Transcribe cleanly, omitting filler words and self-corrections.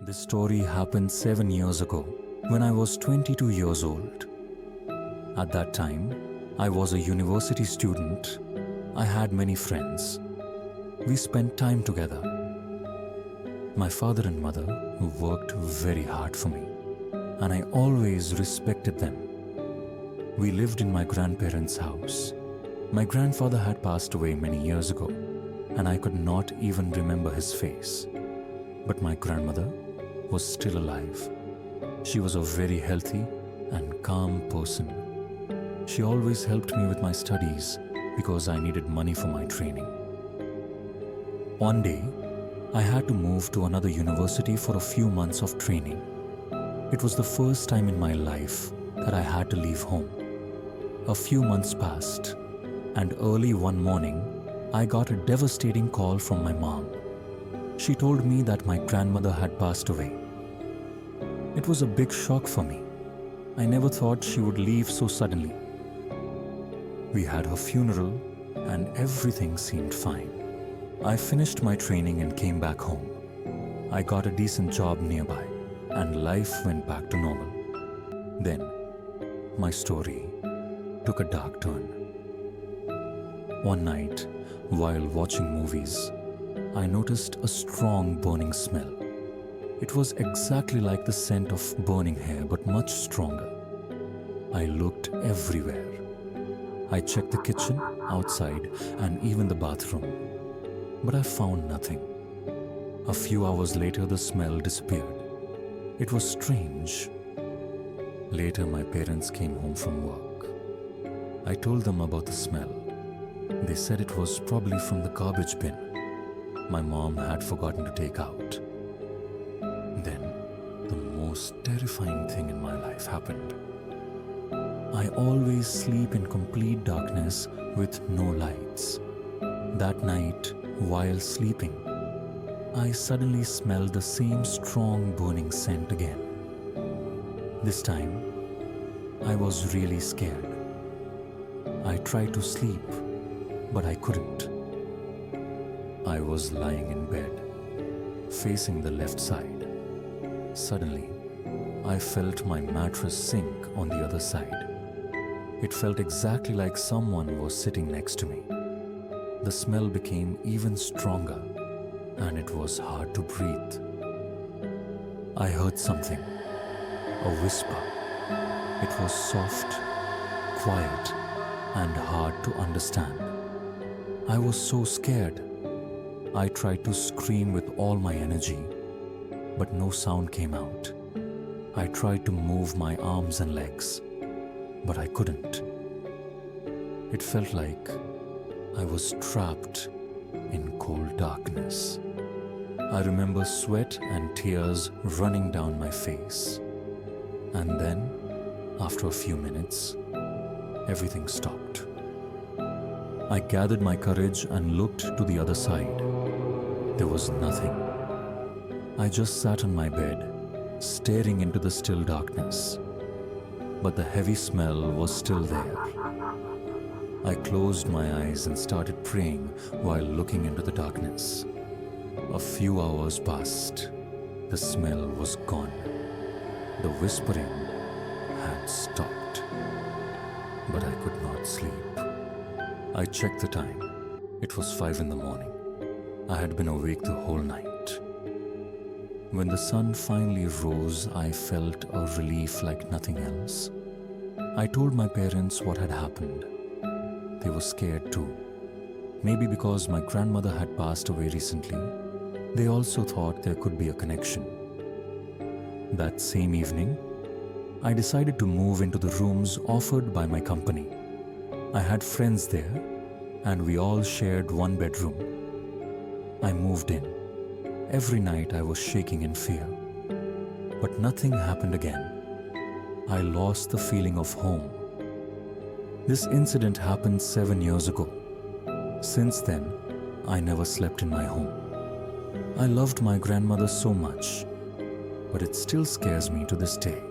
This story happened 7 years ago when I was 22 years old. At that time, I was a university student. I had many friends. We spent time together. My father and mother worked very hard for me, and I always respected them. We lived in my grandparents' house. My grandfather had passed away many years ago, and I could not even remember his face. But my grandmother was still alive. She was a very healthy and calm person. She always helped me with my studies because I needed money for my training. One day, I had to move to another university for a few months of training. It was the first time in my life that I had to leave home. A few months passed, and early one morning, I got a devastating call from my mom. She told me that my grandmother had passed away. It was a big shock for me. I never thought she would leave so suddenly. We had her funeral, and everything seemed fine. I finished my training and came back home. I got a decent job nearby, and life went back to normal. Then, my story took a dark turn. One night, while watching movies, I noticed a strong burning smell. It was exactly like the scent of burning hair, but much stronger. I looked everywhere. I checked the kitchen, outside, and even the bathroom. But I found nothing. A few hours later, the smell disappeared. It was strange. Later, my parents came home from work. I told them about the smell. They said it was probably from the garbage bin my mom had forgotten to take out. Then, the most terrifying thing in my life happened. I always sleep in complete darkness with no lights. That night, while sleeping, I suddenly smelled the same strong burning scent again. This time, I was really scared. I tried to sleep, but I couldn't. I was lying in bed, facing the left side. Suddenly, I felt my mattress sink on the other side. It felt exactly like someone was sitting next to me. The smell became even stronger, and it was hard to breathe. I heard something, a whisper. It was soft, quiet, and hard to understand. I was so scared. I tried to scream with all my energy, but no sound came out. I tried to move my arms and legs, but I couldn't. It felt like I was trapped in cold darkness. I remember sweat and tears running down my face. And then, after a few minutes, everything stopped. I gathered my courage and looked to the other side. There was nothing. I just sat on my bed, staring into the still darkness. But the heavy smell was still there. I closed my eyes and started praying while looking into the darkness. A few hours passed. The smell was gone. The whispering had stopped. But I could not sleep. I checked the time. It was 5 in the morning. I had been awake the whole night. When the sun finally rose, I felt a relief like nothing else. I told my parents what had happened. They were scared too. Maybe because my grandmother had passed away recently, they also thought there could be a connection. That same evening, I decided to move into the rooms offered by my company. I had friends there, and we all shared one bedroom. I moved in. Every night I was shaking in fear. But nothing happened again. I lost the feeling of home. This incident happened 7 years ago. Since then, I never slept in my home. I loved my grandmother so much, but it still scares me to this day.